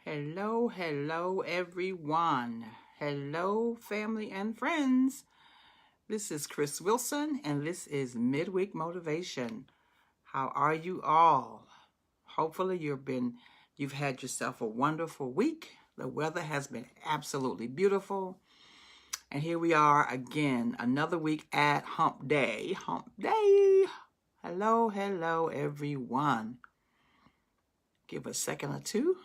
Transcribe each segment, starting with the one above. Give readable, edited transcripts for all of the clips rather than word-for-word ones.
Hello, hello, everyone. Hello, family and friends. This is Chris Wilson, and this is Midweek Motivation. How are you all? Hopefully, you've had yourself a wonderful week. The weather has been absolutely beautiful, and here we are again, another week at Hump Day. Hump Day. Hello, hello, everyone. Give a second or two.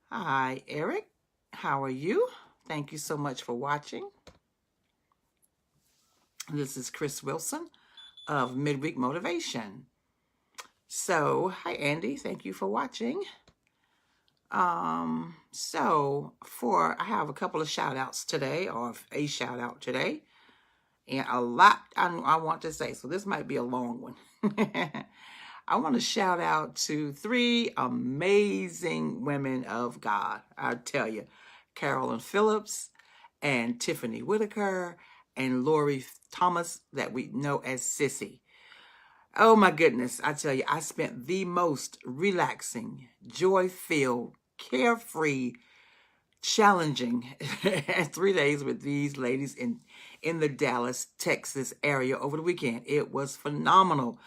Hi, Eric. How are you? Thank you so much for watching. This is Chris Wilson of Midweek Motivation. So, hi, Andy. Thank you for watching. I have a couple of shout outs today, or a shout out today, and a lot I want to say. So, this might be a long one. I want to shout out to three amazing women of God. I tell you, Carolyn Phillips and Tiffany Whitaker and Lori Thomas, that we know as Sissy. Oh my goodness, I tell you, I spent the most relaxing, joy-filled, carefree, challenging 3 days with these ladies in the Dallas, Texas area over the weekend. It was phenomenal.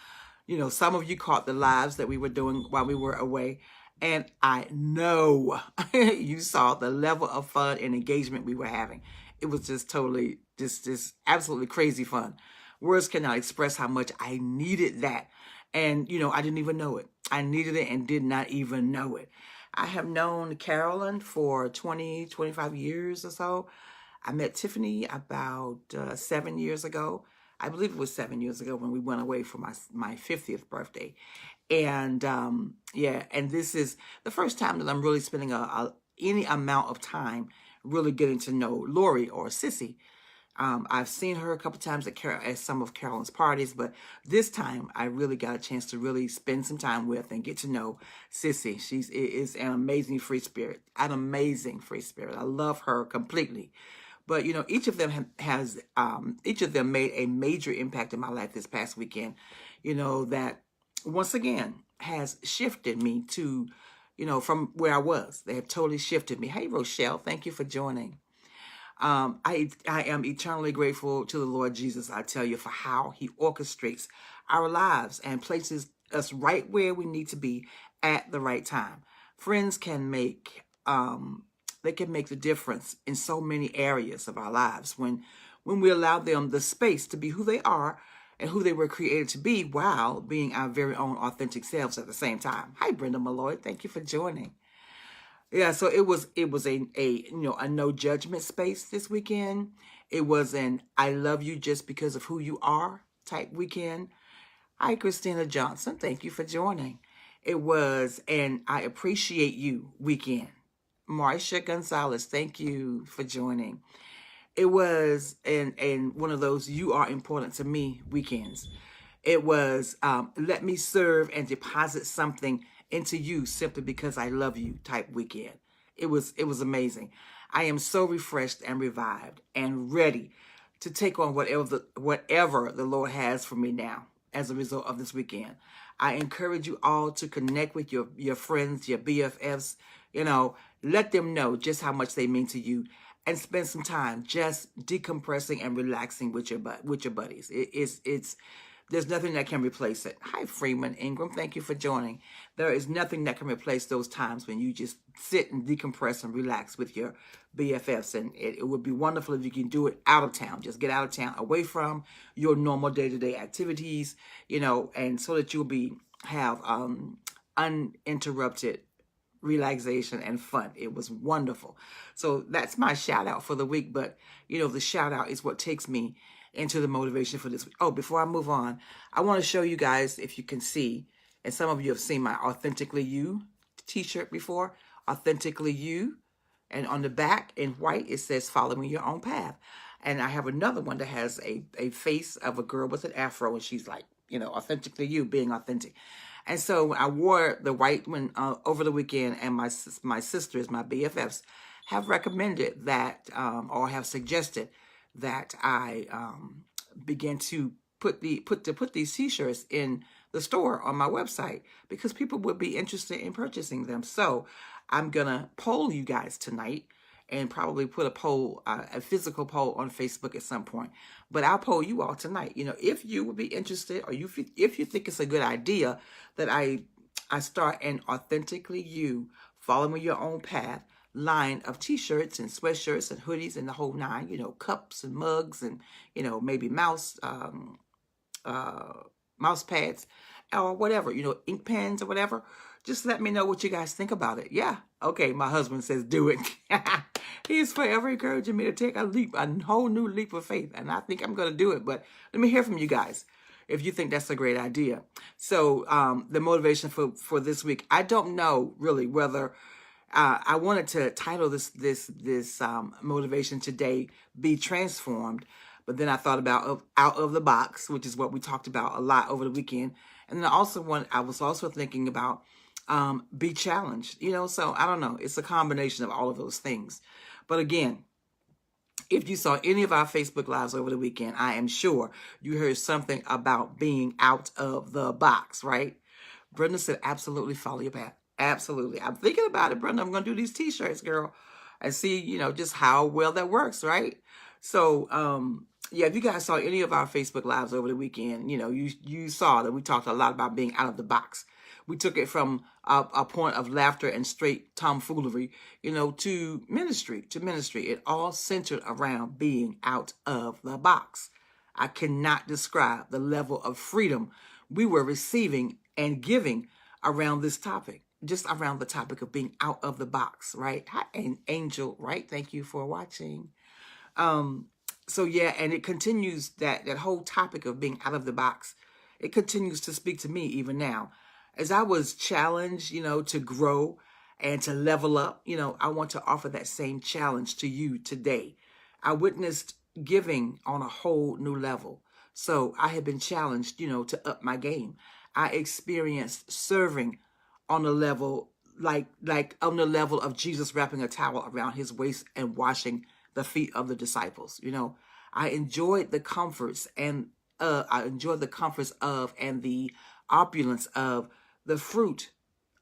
You know, some of you caught the lives that we were doing while we were away. And I know you saw the level of fun and engagement we were having. It was just totally, just absolutely crazy fun. Words cannot express how much I needed that. And, you know, I didn't even know it. I needed it and did not even know it. I have known Carolyn for 20, 25 years or so. I met Tiffany about 7 years ago. I believe it was 7 years ago when we went away for my 50th birthday. And and this is the first time that I'm really spending any amount of time really getting to know Lori or Sissy. I've seen her a couple times at some of Carolyn's parties, but this time I really got a chance to really spend some time with and get to know Sissy. She is an amazing free spirit, I love her completely. But, you know, each of them made a major impact in my life this past weekend, you know, that once again has shifted me to, you know, from where I was. They have totally shifted me. Hey, Rochelle, thank you for joining. I am eternally grateful to the Lord Jesus, I tell you, for how he orchestrates our lives and places us right where we need to be at the right time. Friends can make they can make the difference in so many areas of our lives when we allow them the space to be who they are and who they were created to be while being our very own authentic selves at the same time. Hi, Brenda Malloy. Thank you for joining. Yeah, so it was a no judgment space this weekend. It was an I love you just because of who you are type weekend. Hi, Christina Johnson. Thank you for joining. It was an I appreciate you weekend. Marsha Gonzalez, thank you for joining. It was and one of those you are important to me weekends. It was let me serve and deposit something into you simply because I love you type weekend. It was amazing. I am so refreshed and revived and ready to take on whatever the Lord has for me now as a result of this weekend. I encourage you all to connect with your friends, your BFFs, you know, let them know just how much they mean to you and spend some time just decompressing and relaxing with your buddies. It's there's nothing that can replace it. Hi, Freeman Ingram. Thank you for joining. There is nothing that can replace those times when you just sit and decompress and relax with your BFFs. And it would be wonderful if you can do it out of town. Just get out of town, away from your normal day-to-day activities, you know, and so that you'll have uninterrupted relaxation and fun. It was wonderful. So that's my shout out for the week. But, you know, the shout out is what takes me into the motivation for this week. Oh, before I move on, I want to show you guys, if you can see, and some of you have seen my Authentically You t-shirt before, Authentically You, and on the back in white, it says following your own path. And I have another one that has a face of a girl with an afro, and she's like, you know, authentically you, being authentic. And so I wore the white one over the weekend, and my sisters, my BFFs, have recommended that or have suggested that I begin to put these t-shirts in the store on my website because people would be interested in purchasing them. So I'm going to poll you guys tonight and probably put a poll, a physical poll on Facebook at some point. But I'll poll you all tonight. You know, if you would be interested, or if you think it's a good idea that I start an Authentically You, following your own path line of t-shirts and sweatshirts and hoodies and the whole nine, you know, cups and mugs and, you know, maybe mouse pads or whatever, you know, ink pens or whatever. Just let me know what you guys think about it. Yeah. Okay. My husband says, do it. He's forever encouraging me to take a whole new leap of faith. And I think I'm going to do it. But let me hear from you guys if you think that's a great idea. So the motivation for this week, I don't know really whether I wanted to title this motivation today, Be Transformed. But then I thought about out of the box, which is what we talked about a lot over the weekend. And then I was also thinking about be challenged, you know, so I don't know. It's a combination of all of those things. But again, if you saw any of our Facebook Lives over the weekend, I am sure you heard something about being out of the box, right? Brenda said, absolutely follow your path. Absolutely. I'm thinking about it, Brenda. I'm going to do these t-shirts, girl, and see, you know, just how well that works, right? So, yeah, if you guys saw any of our Facebook Lives over the weekend, you know, you saw that we talked a lot about being out of the box. We took it from a point of laughter and straight tomfoolery, you know, to ministry. It all centered around being out of the box. I cannot describe the level of freedom we were receiving and giving around this topic, just around the topic of being out of the box, right? Hi, Angel, right? Thank you for watching. So yeah, and it continues that whole topic of being out of the box. It continues to speak to me even now. As I was challenged, you know, to grow and to level up, you know, I want to offer that same challenge to you today. I witnessed giving on a whole new level. So I have been challenged, you know, to up my game. I experienced serving on a level like on the level of Jesus wrapping a towel around his waist and washing the feet of the disciples. You know, I enjoyed the comforts and of and the opulence of the fruit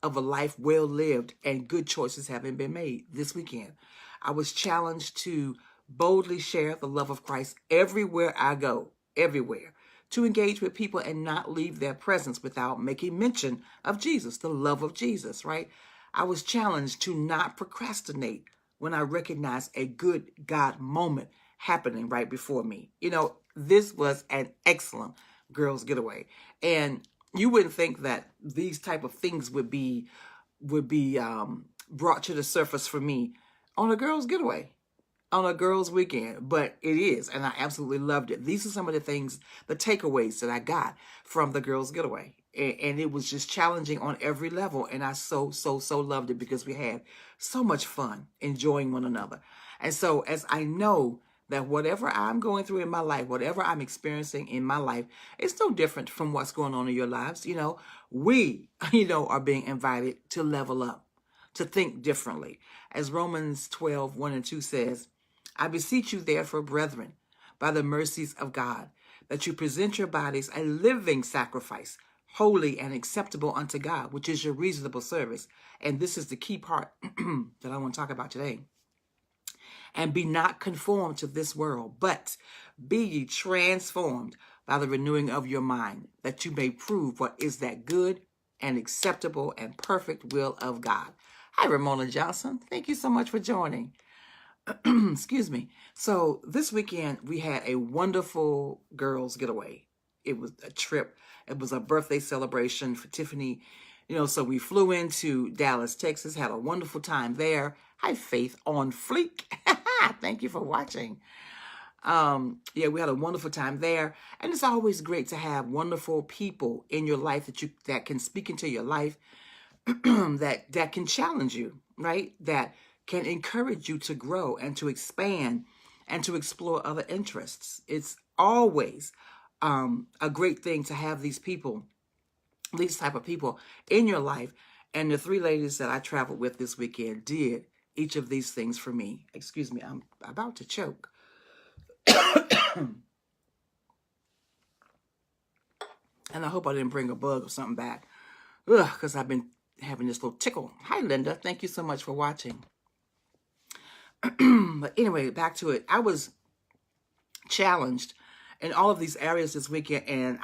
of a life well lived and good choices having been made this weekend. I was challenged to boldly share the love of Christ everywhere I go, everywhere, to engage with people and not leave their presence without making mention of Jesus, the love of Jesus, right? I was challenged to not procrastinate when I recognized a good God moment happening right before me. You know, this was an excellent girls' getaway. And you wouldn't think that these type of things would be brought to the surface for me on a girls' getaway, on a girls' weekend, but it is, and I absolutely loved it. These are some of the things, the takeaways that I got from the girls' getaway, and it was just challenging on every level, and I so loved it because we had so much fun enjoying one another. And so as I know that whatever I'm going through in my life, whatever I'm experiencing in my life, it's no different from what's going on in your lives. You know, we, you know, are being invited to level up, to think differently. As Romans 12:1-2 says, I beseech you therefore, brethren, by the mercies of God, that you present your bodies a living sacrifice, holy and acceptable unto God, which is your reasonable service. And this is the key part that I want to talk about today. And be not conformed to this world, but be ye transformed by the renewing of your mind, that you may prove what is that good and acceptable and perfect will of God. Hi, Ramona Johnson. Thank you so much for joining. Excuse me. So this weekend, we had a wonderful girls' getaway. It was a trip. It was a birthday celebration for Tiffany. You know, so we flew into Dallas, Texas, had a wonderful time there. Hi, Faith on Fleek. Thank you for watching. Yeah, we had a wonderful time there. And it's always great to have wonderful people in your life that can speak into your life, that can challenge you, right? That can encourage you to grow and to expand and to explore other interests. It's always a great thing to have these people, these type of people in your life. And the three ladies that I traveled with this weekend did each of these things for me. Excuse me, I'm about to choke. And I hope I didn't bring a bug or something back. Ugh, because I've been having this little tickle. Hi, Linda. Thank you so much for watching. But anyway, back to it. I was challenged in all of these areas this weekend, and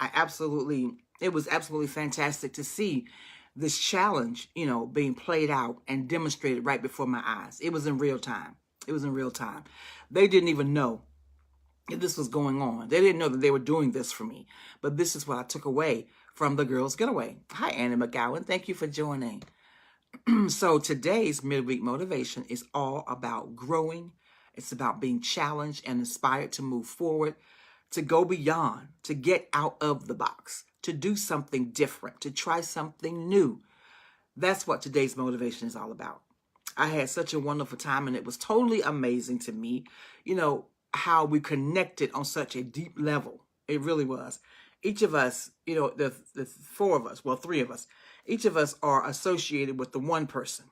it was absolutely fantastic to see this challenge, being played out and demonstrated right before my eyes. It was in real time. It was in real time. They didn't even know that this was going on. They didn't know that they were doing this for me. But this is what I took away from the Girls Getaway. Hi, Annie McGowan. Thank you for joining. So today's midweek motivation is all about growing. It's about being challenged and inspired to move forward, to go beyond, to get out of the box, to do something different, to try something new. That's what today's motivation is all about. I had such a wonderful time, and it was totally amazing to me, how we connected on such a deep level. It really was. Each of us, the four of us, well, three of us, each of us are associated with the one person,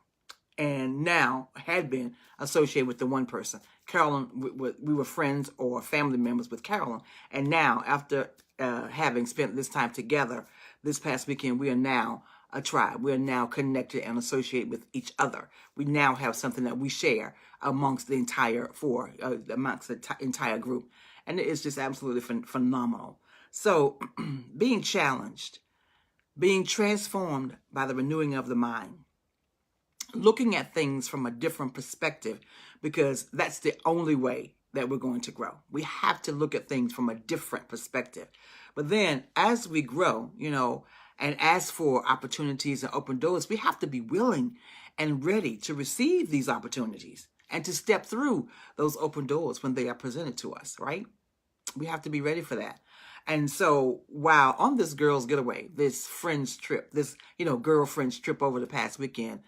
and now had been associated with the one person. Carolyn, we were friends or family members with Carolyn, and now after having spent this time together this past weekend, we are now a tribe. We are now connected and associated with each other. We now have something that we share amongst the entire amongst the entire group, and it is just absolutely phenomenal. So, being challenged, being transformed by the renewing of the mind, looking at things from a different perspective, because that's the only way that we're going to grow. We have to look at things from a different perspective. But then as we grow, and ask for opportunities and open doors, we have to be willing and ready to receive these opportunities and to step through those open doors when they are presented to us, right? We have to be ready for that. And so while on this Girls Getaway, this friends trip, this, girlfriends trip over the past weekend,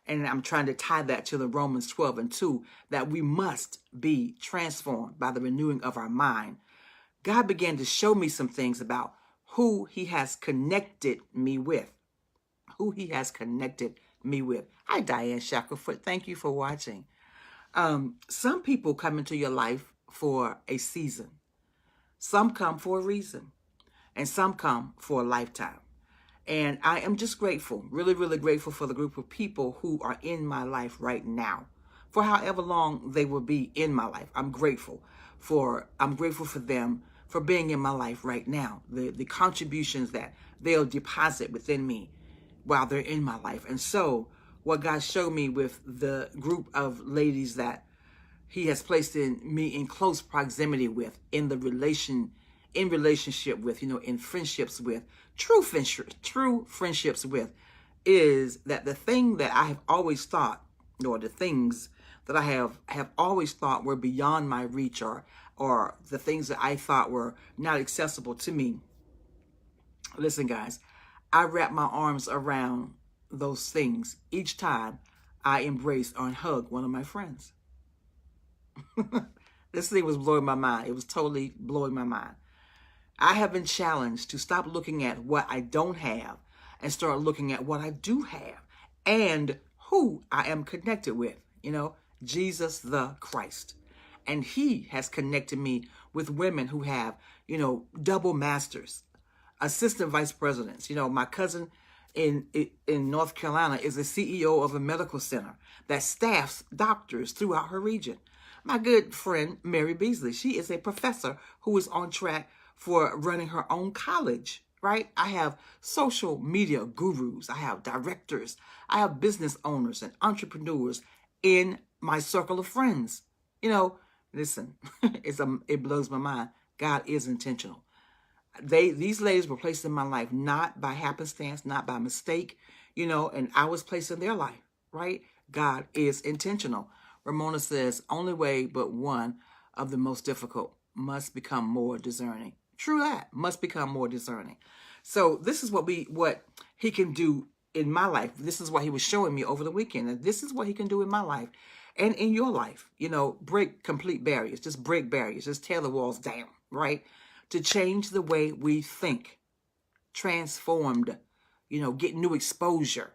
and I'm trying to tie that to the Romans 12:2, that we must be transformed by the renewing of our mind. God began to show me some things about who he has connected me with. Who he has connected me with. Hi, Diane Shacklefoot. Thank you for watching. Some people come into your life for a season. Some come for a reason. And some come for a lifetime. And I am just grateful, really, really grateful for the group of people who are in my life right now. For however long they will be in my life. I'm grateful for them for being in my life right now. The contributions that they'll deposit within me while they're in my life. And so what God showed me with the group of ladies that he has placed me in close proximity with, in relationship with, in friendships with, true friendships with, is that the thing that I have always thought, or the things that I have always thought were beyond my reach, or the things that I thought were not accessible to me. Listen, guys, I wrap my arms around those things each time I embrace or hug one of my friends. This thing was blowing my mind. It was totally blowing my mind. I have been challenged to stop looking at what I don't have and start looking at what I do have and who I am connected with, Jesus the Christ. And he has connected me with women who have, double masters, assistant vice presidents. My cousin in North Carolina is the CEO of a medical center that staffs doctors throughout her region. My good friend, Mary Beasley, she is a professor who is on track for running her own college, right? I have social media gurus. I have directors. I have business owners and entrepreneurs in my circle of friends. Listen, it blows my mind. God is intentional. These ladies were placed in my life not by happenstance, not by mistake, and I was placed in their life, right? God is intentional. Ramona says, only way but one of the most difficult, must become more discerning. True that, must become more discerning. So this is what he can do in my life. This is what he was showing me over the weekend. And this is what he can do in my life and in your life. Break complete barriers. Just break barriers. Just tear the walls down, right? To change the way we think. Transformed, get new exposure.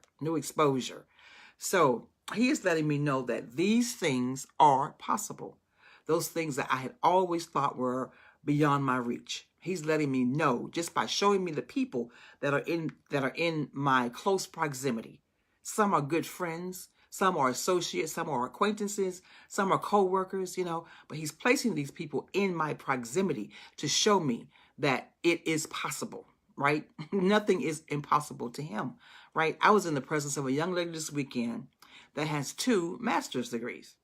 So he is letting me know that these things are possible. Those things that I had always thought were beyond my reach. He's letting me know just by showing me the people that are in my close proximity. Some are good friends, some are associates, some are acquaintances, some are co-workers, but he's placing these people in my proximity to show me that it is possible, right? Nothing is impossible to him, right? I was in the presence of a young lady this weekend that has 2 master's degrees.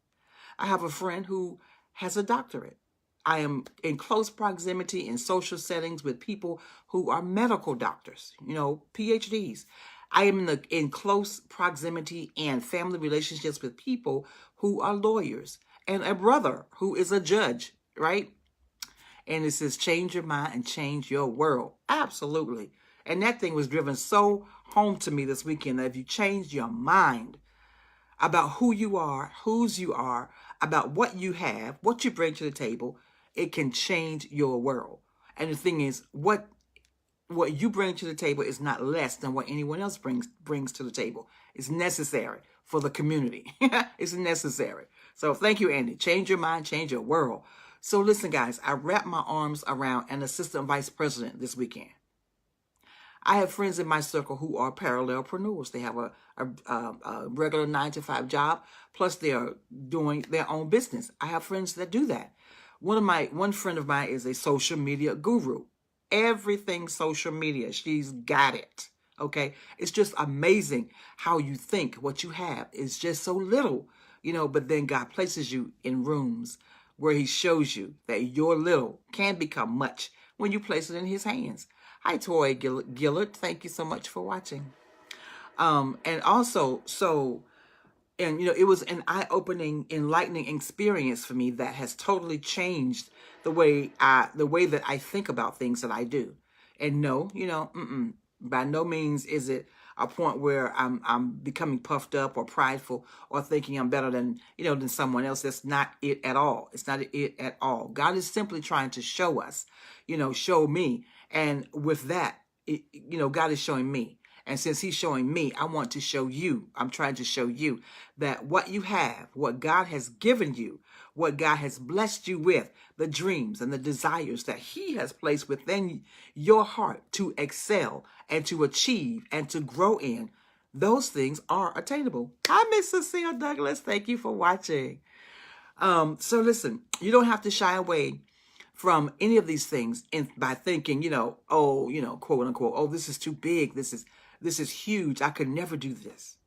I have a friend who has a doctorate. I am in close proximity in social settings with people who are medical doctors, PhDs. I am in close proximity and family relationships with people who are lawyers, and a brother who is a judge, right? And it says, change your mind and change your world. Absolutely. And that thing was driven so home to me this weekend that if you change your mind about who you are, whose you are, about what you have, what you bring to the table, it can change your world. And the thing is, what you bring to the table is not less than what anyone else brings to the table. It's necessary for the community. It's necessary. So thank you, Andy. Change your mind, change your world. So listen, guys, I wrapped my arms around an assistant vice president this weekend. I have friends in my circle who are parallelpreneurs. They have a regular 9-to-5 job, plus they are doing their own business. I have friends that do that. One friend of mine is a social media guru. Everything social media, she's got it. Okay, it's just amazing how you think what you have is just so little, but then God places you in rooms where he shows you that your little can become much when you place it in his hands. Hi, Toy Gillard. Thank you so much for watching. And also, it was an eye-opening, enlightening experience for me that has totally changed the way that I think about things that I do. And no, by no means is it a point where I'm becoming puffed up or prideful or thinking I'm better than someone else. That's not it at all. It's not it at all. God is simply trying to show us, show me. And with that, God is showing me. And since he's showing me, I want to show you. I'm trying to show you that what you have, what God has given you, what God has blessed you with, the dreams and the desires that he has placed within your heart to excel and to achieve and to grow in, those things are attainable. Hi, Miss Cecile Douglas. Thank you for watching. So listen, you don't have to shy away from any of these things by thinking, quote unquote, oh, this is too big. This is huge. I could never do this.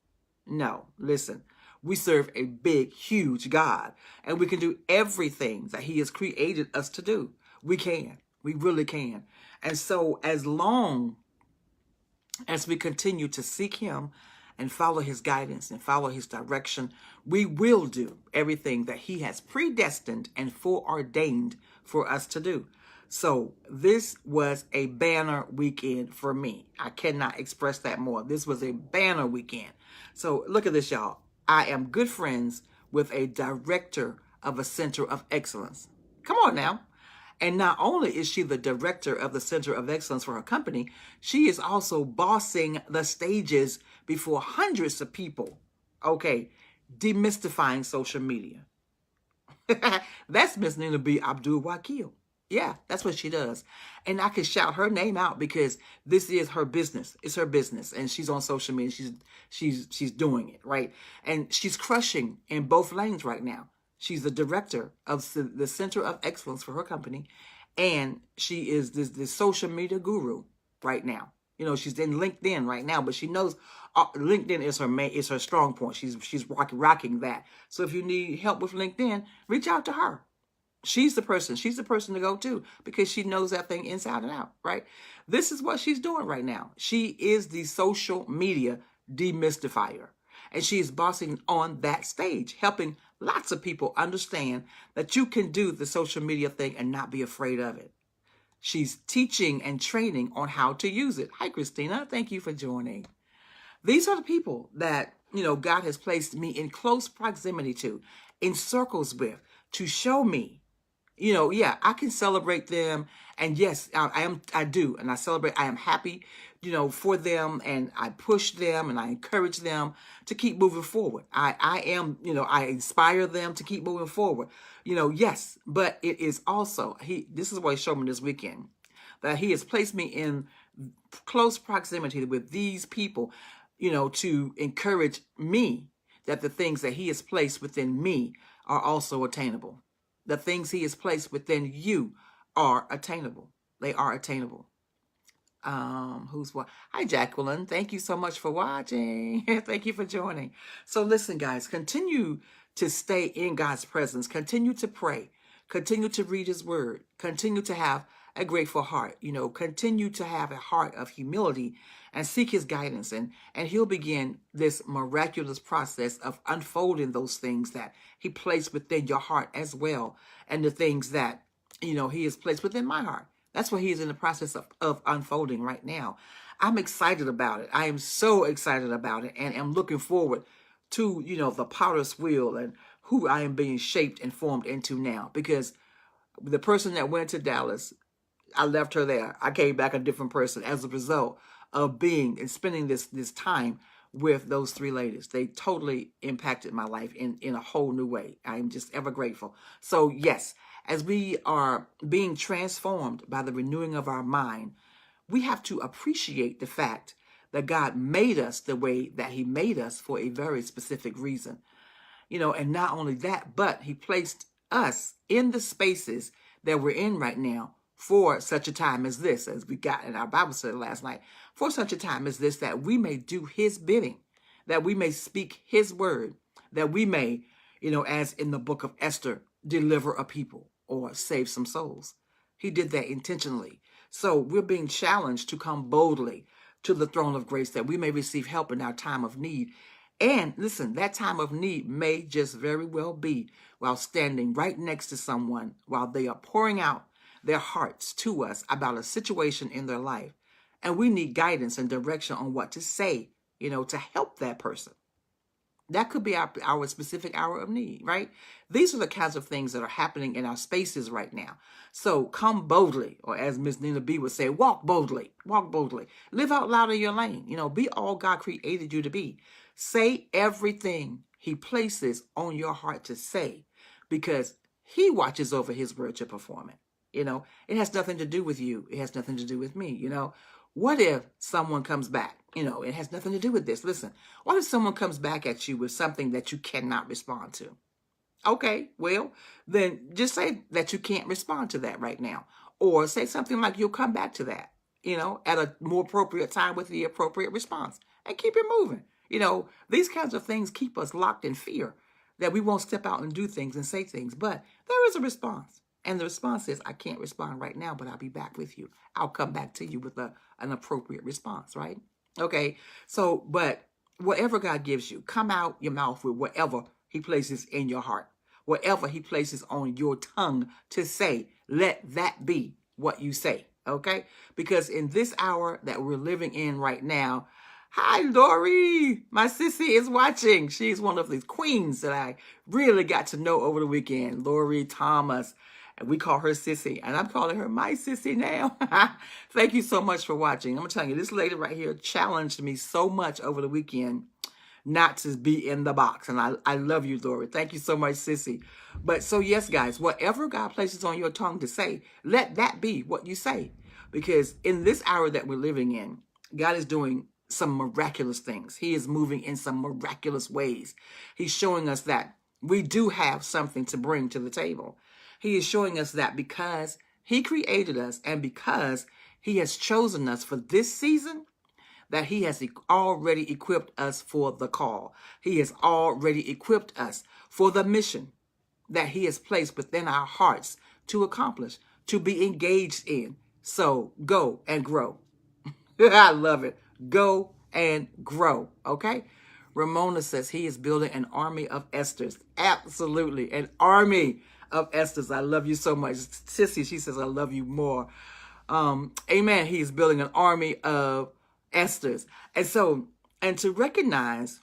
No, listen, we serve a big, huge God, and we can do everything that he has created us to do. We can. We really can. And so as long as we continue to seek him and follow his guidance and follow his direction, we will do everything that he has predestined and foreordained for us to do. So this was a banner weekend for me. I cannot express that more. This was a banner weekend. So look at this, y'all. I am good friends with a director of a center of excellence. Come on now. And not only is she the director of the Center of Excellence for her company, she is also bossing the stages before hundreds of people. Okay, demystifying social media. That's Miss Nina B. Abdul Wakil. Yeah, that's what she does. And I can shout her name out because this is her business. It's her business. And she's on social media. She's doing it, right? And she's crushing in both lanes right now. She's the director of the Center of Excellence for her company. And she is this social media guru right now. She's in LinkedIn right now, but she knows LinkedIn is her strong point. She's rocking that. So if you need help with LinkedIn, reach out to her. She's the person to go to because she knows that thing inside and out, right? This is what she's doing right now. She is the social media demystifier. And she is bossing on that stage, helping lots of people understand that you can do the social media thing and not be afraid of it. She's teaching and training on how to use it. Hi, Christina. Thank you for joining. These are the people that, God has placed me in close proximity to, in circles with, to show me, I can celebrate them. And yes, I do. And I celebrate. I am happy, for them, and I push them and I encourage them to keep moving forward. I am, I inspire them to keep moving forward. Yes, but it is also, this is what he showed me this weekend, that he has placed me in close proximity with these people, to encourage me that the things that he has placed within me are also attainable. The things he has placed within you are attainable. They are attainable. Who's what? Hi, Jacqueline. Thank you so much for watching. Thank you for joining. So listen, guys, continue to stay in God's presence. Continue to pray. Continue to read his word. Continue to have a grateful heart. Continue to have a heart of humility and seek his guidance. And he'll begin this miraculous process of unfolding those things that he placed within your heart as well. And the things that, he has placed within my heart. That's what he is in the process of unfolding right now. I'm excited about it. I am so excited about it, and am looking forward to, the potter's wheel and who I am being shaped and formed into now. Because the person that went to Dallas, I left her there. I came back a different person as a result of being and spending this time with those three ladies. They totally impacted my life in a whole new way. I am just ever grateful. So yes, as we are being transformed by the renewing of our mind, we have to appreciate the fact that God made us the way that he made us for a very specific reason. And not only that, but he placed us in the spaces that we're in right now for such a time as this, as we got in our Bible study last night, for such a time as this, that we may do his bidding, that we may speak his word, that we may, as in the book of Esther, deliver a people or save some souls. He did that intentionally. So we're being challenged to come boldly to the throne of grace that we may receive help in our time of need. And listen, that time of need may just very well be while standing right next to someone while they are pouring out their hearts to us about a situation in their life. And we need guidance and direction on what to say, to help that person. That could be our specific hour of need, right? These are the kinds of things that are happening in our spaces right now. So come boldly, or as Miss Nina B would say, walk boldly, live out loud in your lane, be all God created you to be. Say everything he places on your heart to say, because he watches over his word to perform it. It has nothing to do with you. It has nothing to do with me. What if someone comes back? It has nothing to do with this. Listen, what if someone comes back at you with something that you cannot respond to? Okay, well, then just say that you can't respond to that right now. Or say something like you'll come back to that, at a more appropriate time with the appropriate response, and keep it moving. These kinds of things keep us locked in fear that we won't step out and do things and say things. But there is a response. And the response is, I can't respond right now, but I'll be back with you. I'll come back to you with an appropriate response, right? Okay, so, but whatever God gives you, come out your mouth with whatever he places in your heart. Whatever he places on your tongue to say, let that be what you say, okay? Because in this hour that we're living in right now, hi, Lori. My sissy is watching. She's one of these queens that I really got to know over the weekend. Lori Thomas. And we call her Sissy, and I'm calling her my Sissy now. Thank you so much for watching. I'm telling you, this lady right here challenged me so much over the weekend not to be in the box. And I love you, Lori. Thank you so much, Sissy. But so yes, guys, whatever God places on your tongue to say, let that be what you say. Because in this hour that we're living in, God is doing some miraculous things. He is moving in some miraculous ways. He's showing us that we do have something to bring to the table. He is showing us that because he created us and because he has chosen us for this season, that he has already equipped us for the call. He has already equipped us for the mission that he has placed within our hearts to accomplish, to be engaged in. So go and grow. I love it. Go and grow. Okay. Ramona says he is building an army of Esthers. Absolutely. An army of Esthers. I love you so much. Sissy, she says, I love you more. Amen. He is building an army of Esthers. And so, and to recognize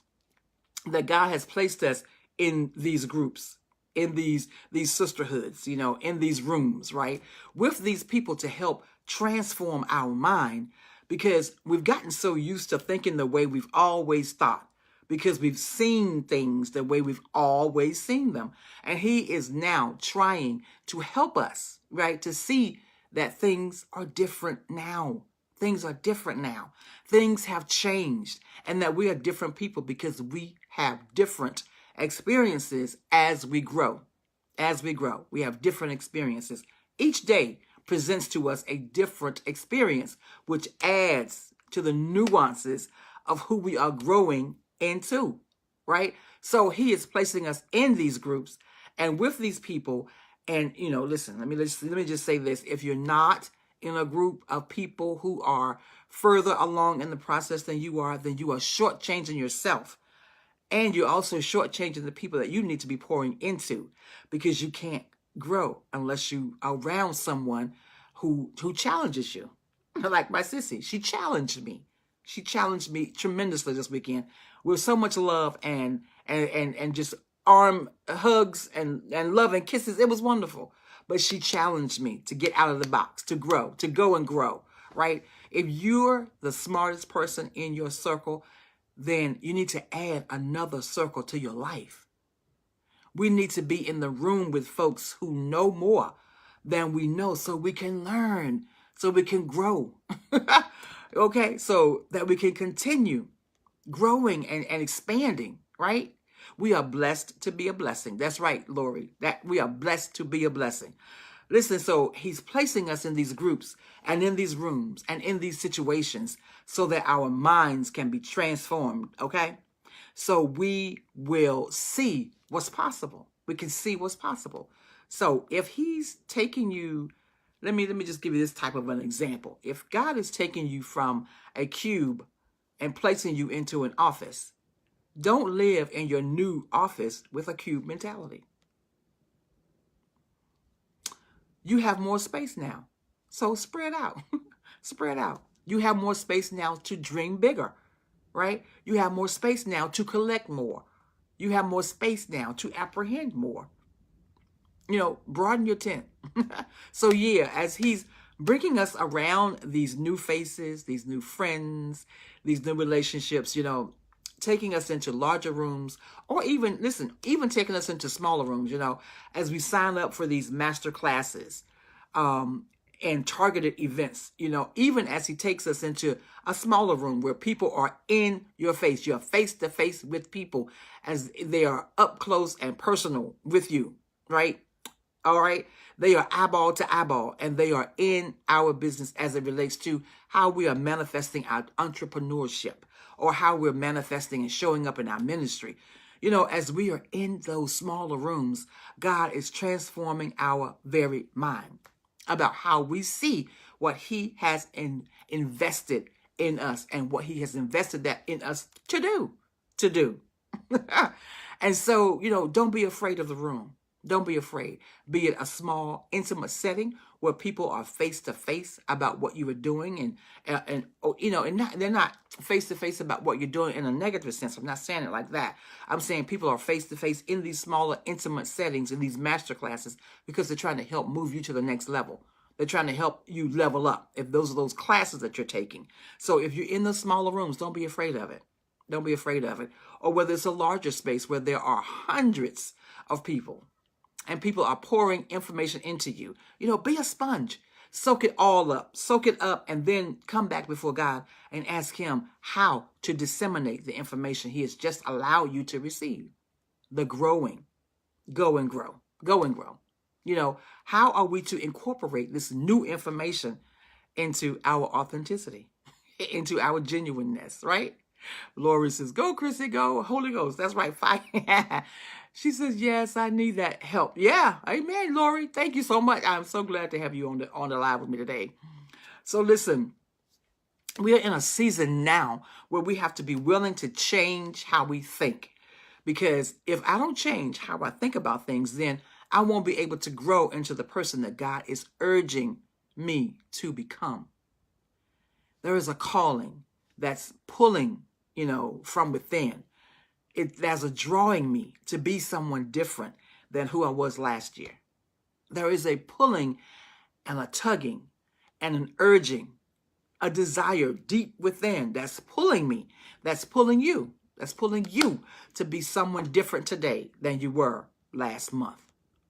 that God has placed us in these groups, in these sisterhoods, in these rooms, right? With these people to help transform our mind, because we've gotten so used to thinking the way we've always thought, because we've seen things the way we've always seen them. And he is now trying to help us, right, to see that things are different now. Things are different now. Things have changed, and that we are different people because we have different experiences as we grow. As we grow, we have different experiences. Each day presents to us a different experience, which adds to the nuances of who we are growing into, right? So he is placing us in these groups and with these people. And, listen, let me just say this. If you're not in a group of people who are further along in the process than you are, then you are shortchanging yourself. And you're also shortchanging the people that you need to be pouring into, because you can't grow unless you are around someone who challenges you. Like my sissy, she challenged me. She challenged me tremendously this weekend with so much love and just arm hugs and love and kisses. It was wonderful. But she challenged me to get out of the box, to grow, to go and grow, right? If you're the smartest person in your circle, then you need to add another circle to your life. We need to be in the room with folks who know more than we know, so we can learn, so we can grow. Okay, so that we can continue growing and expanding, right? We are blessed to be a blessing. That's right, Lori. That we are blessed to be a blessing. Listen, so he's placing us in these groups and in these rooms and in these situations so that our minds can be transformed, okay? So we will see what's possible. We can see what's possible. So if he's taking you, let me just give you this type of an example. If God is taking you from a cube and placing you into an office, don't live in your new office with a cube mentality. You have more space now. So spread out. Spread out. You have more space now to dream bigger, right? You have more space now to collect more. You have more space now to apprehend more. Broaden your tent. So yeah, as he's bringing us around these new faces, these new friends, these new relationships, taking us into larger rooms, or even taking us into smaller rooms, as we sign up for these master classes and targeted events, even as he takes us into a smaller room where people are in your face, you're face to face with people as they are up close and personal with you, right? All right. They are eyeball to eyeball, and they are in our business as it relates to how we are manifesting our entrepreneurship, or how we're manifesting and showing up in our ministry. As we are in those smaller rooms, God is transforming our very mind about how we see what he has invested in us and what he has invested that in us to do. And so, don't be afraid of the room. Don't be afraid. Be it a small, intimate setting where people are face to face about what you are doing, and they're not face to face about what you're doing in a negative sense. I'm not saying it like that. I'm saying people are face to face in these smaller, intimate settings, in these master classes, because they're trying to help move you to the next level. They're trying to help you level up, if those are those classes that you're taking. So if you're in the smaller rooms, don't be afraid of it. Don't be afraid of it. Or whether it's a larger space where there are hundreds of people, and people are pouring information into you. Be a sponge. Soak it all up. Soak it up, and then come back before God and ask him how to disseminate the information he has just allowed you to receive. The growing. Go and grow. Go and grow. How are we to incorporate this new information into our authenticity, into our genuineness, right? Lori says, go, Chrissy, go. Holy Ghost. That's right. Fire. She says, yes, I need that help. Yeah. Amen, Lori. Thank you so much. I'm so glad to have you on the live with me today. So listen, we are in a season now where we have to be willing to change how we think. Because if I don't change how I think about things, then I won't be able to grow into the person that God is urging me to become. There is a calling that's pulling, from within. There's a drawing me to be someone different than who I was last year. There is a pulling and a tugging and an urging a desire deep within that's pulling me, that's pulling you to be someone different today than you were last month.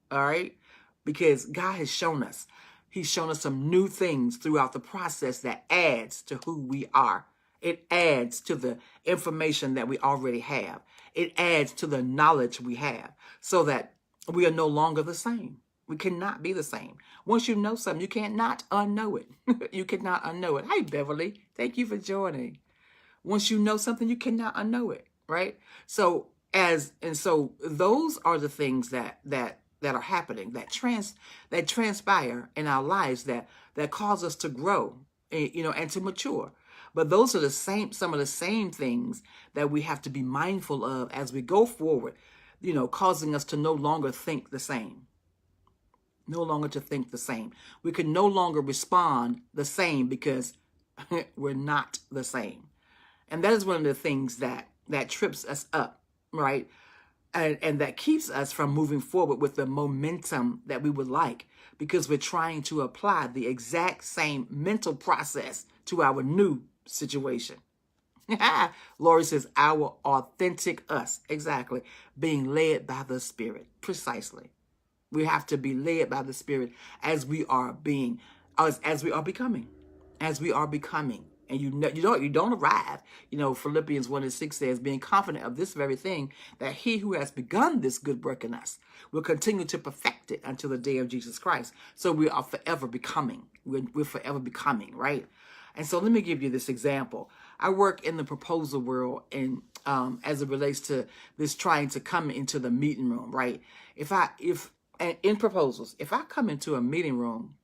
All right? Because God has shown us. He's shown us some new things throughout the process that adds to who we are. It adds to the information that we already have. It adds to the knowledge we have so that we are no longer the same. We cannot be the same. Once you know something, you cannot unknow it. You cannot unknow it. Hi, Beverly. Thank you for joining. Once you know something, you cannot unknow it, right? So those are the things that are happening, that transpire in our lives that cause us to grow, and to mature. But those are some of the same things that we have to be mindful of as we go forward, causing us to no longer think the same. No longer to think the same. We can no longer respond the same because we're not the same. And that is one of the things that trips us up, right? And that keeps us from moving forward with the momentum that we would like, because we're trying to apply the exact same mental process to our new situation. Lori says, our authentic us. Exactly. Being led by the Spirit. Precisely. We have to be led by the Spirit as we are becoming. And you don't arrive. Philippians 1:6 says, being confident of this very thing, that he who has begun this good work in us will continue to perfect it until the day of Jesus Christ. So we are forever becoming. We're forever becoming, right? And so let me give you this example. I work in the proposal world, and as it relates to this trying to come into the meeting room, right? In proposals, if I come into a meeting room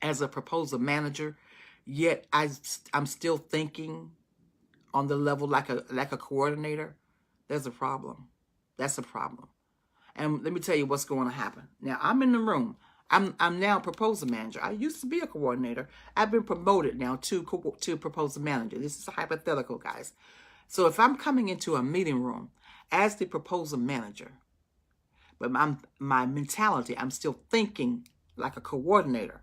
as a proposal manager, yet I'm still thinking on the level like a coordinator, there's a problem. That's a problem. And let me tell you what's going to happen. Now, I'm in the room. I'm now a proposal manager. I used to be a coordinator. I've been promoted now to proposal manager. This is a hypothetical, guys. So if I'm coming into a meeting room as the proposal manager, but my mentality, I'm still thinking like a coordinator,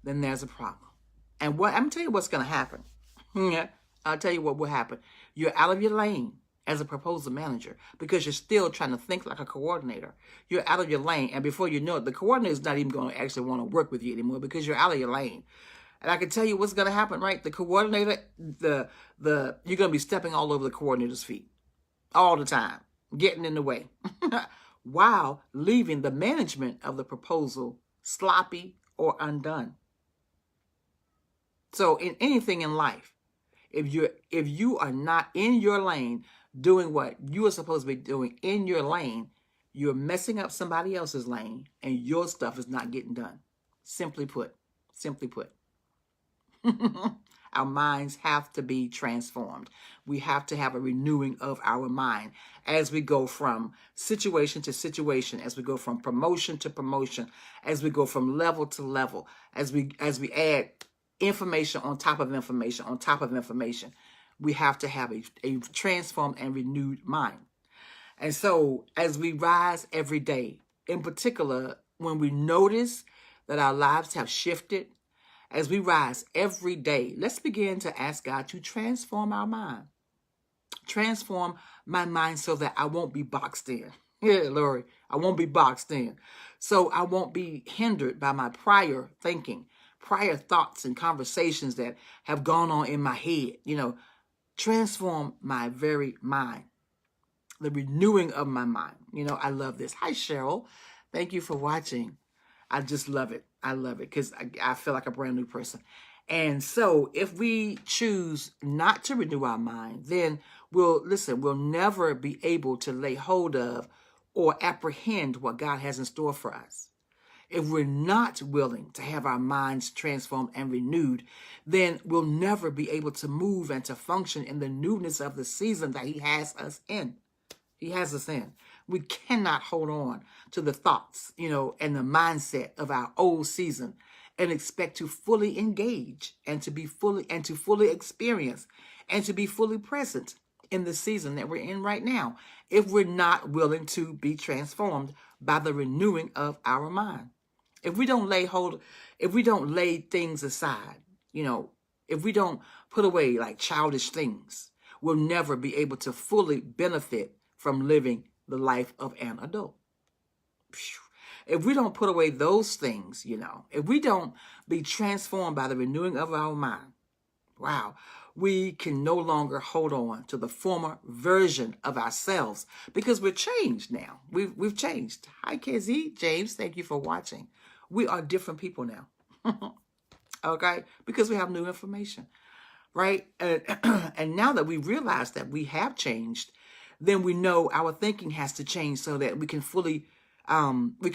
then there's a problem. And I'm going to tell you what's going to happen. I'll tell you what will happen. You're out of your lane as a proposal manager because you're still trying to think like a coordinator. You're out of your lane, and before you know it, the coordinator is not even going to actually want to work with you anymore because you're out of your lane. And I can tell you what's going to happen, right? The coordinator, you're going to be stepping all over the coordinator's feet all the time, getting in the way, while leaving the management of the proposal sloppy or undone. So in anything in life, if you are not in your lane doing what you are supposed to be doing in your lane, you're messing up somebody else's lane and your stuff is not getting done. Simply put. Our minds have to be transformed. We have to have a renewing of our mind as we go from situation to situation, as we go from promotion to promotion, as we go from level to level, as we add information on top of information on top of information. We have to have a transformed and renewed mind. And so as we rise every day, in particular, when we notice that our lives have shifted, as we rise every day, let's begin to ask God to transform our mind. Transform my mind so that I won't be boxed in. Yeah, Lori, I won't be boxed in. So I won't be hindered by my prior thinking, prior thoughts and conversations that have gone on in my head. Transform my very mind. The renewing of my mind. I love this. Hi, Cheryl. Thank you for watching. I just love it. I love it because I feel like a brand new person. And so if we choose not to renew our mind, then we'll never be able to lay hold of or apprehend what God has in store for us. If we're not willing to have our minds transformed and renewed, then we'll never be able to move and to function in the newness of the season that He has us in. He has us in. We cannot hold on to the thoughts, and the mindset of our old season and expect to fully engage and to fully experience and to be fully present in the season that we're in right now if we're not willing to be transformed by the renewing of our mind. If we don't lay things aside, if we don't put away like childish things, we'll never be able to fully benefit from living the life of an adult. If we don't put away those things, if we don't be transformed by the renewing of our mind, wow, we can no longer hold on to the former version of ourselves because we're changed now. We've changed. Hi, KZ, James, thank you for watching. We are different people now. Okay, because we have new information, right? And now that we realize that we have changed, then we know our thinking has to change so that we can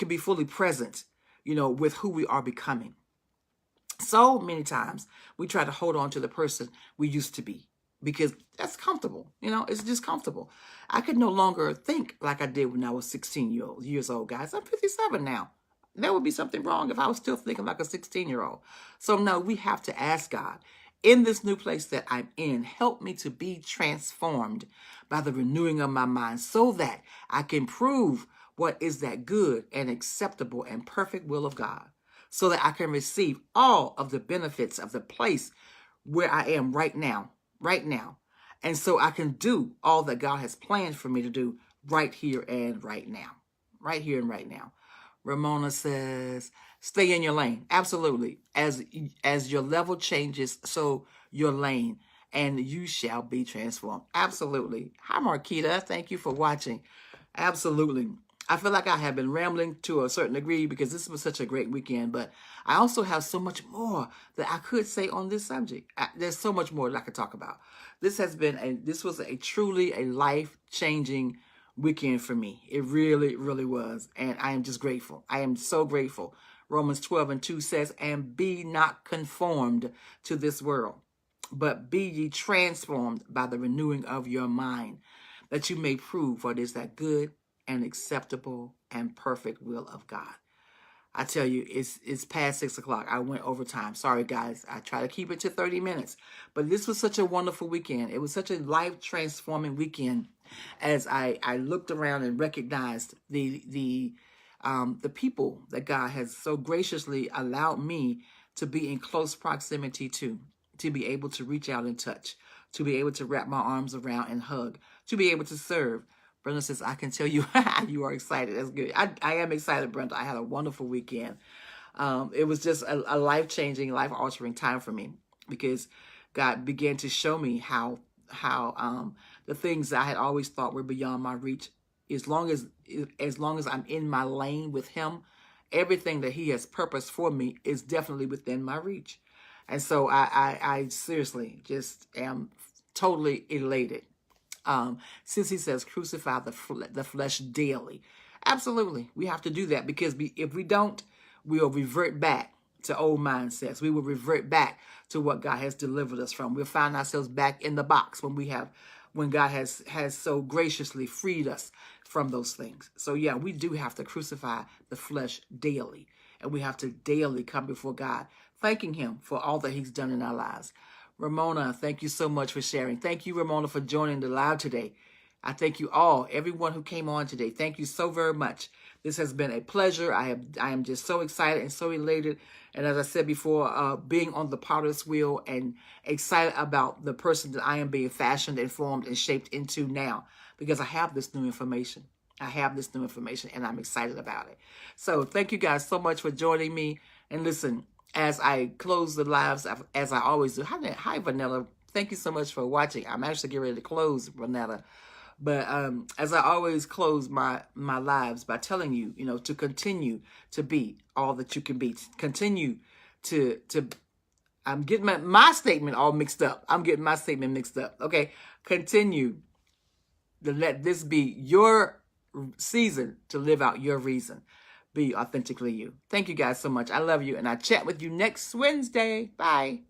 be fully present, with who we are becoming. So many times we try to hold on to the person we used to be because that's comfortable. It's just comfortable. I could no longer think like I did when I was 16 years old, guys. I'm 57 now. There would be something wrong if I was still thinking like a 16-year-old. So no, we have to ask God, in this new place that I'm in, help me to be transformed by the renewing of my mind so that I can prove what is that good and acceptable and perfect will of God, so that I can receive all of the benefits of the place where I am right now. And so I can do all that God has planned for me to do right here and right now. Right here and right now. Ramona says, stay in your lane. Absolutely. As your level changes, so your lane, and you shall be transformed. Absolutely. Hi, Marquita. Thank you for watching. Absolutely. I feel like I have been rambling to a certain degree because this was such a great weekend, but I also have so much more that I could say on this subject. There's so much more that I could talk about. This was a truly a life-changing weekend for me. It really, really was. And I am just grateful. I am so grateful. Romans 12:2 says, and be not conformed to this world, but be ye transformed by the renewing of your mind, that you may prove what is that good and acceptable and perfect will of God. I tell you, it's past 6 o'clock. I went overtime. Sorry, guys. I try to keep it to 30 minutes. But this was such a wonderful weekend. It was such a life-transforming weekend as I looked around and recognized the people that God has so graciously allowed me to be in close proximity to be able to reach out and touch, to be able to wrap my arms around and hug, to be able to serve. Brenda says, I can tell you, you are excited. That's good. I am excited, Brenda. I had a wonderful weekend. It was just a life-changing, life-altering time for me because God began to show me how the things that I had always thought were beyond my reach, as long as I'm in my lane with Him, everything that He has purposed for me is definitely within my reach. And so I seriously just am totally elated. Since He says crucify the flesh daily. Absolutely. We have to do that because if we don't, we'll revert back to old mindsets. We will revert back to what God has delivered us from. We'll find ourselves back in the box when God has so graciously freed us from those things. So yeah, we do have to crucify the flesh daily. And we have to daily come before God, thanking Him for all that He's done in our lives. Ramona, thank you so much for sharing. Thank you, Ramona, for joining the live today. I thank you all, everyone who came on today. Thank you so very much. This has been a pleasure. I am just so excited and so elated. And as I said before, being on the potter's wheel and excited about the person that I am being fashioned and formed and shaped into now, because I have this new information. And I'm excited about it. So thank you guys so much for joining me. And listen, as I close the lives, as I always do. Hi, Vanilla. Thank you so much for watching. I'm actually getting ready to close, Vanilla. But as I always close my lives by telling you, to continue to be all that you can be. Continue to I'm getting my statement all mixed up. Okay. Continue to let this be your season to live out your reason. Be authentically you. Thank you guys so much. I love you. And I'll chat with you next Wednesday. Bye.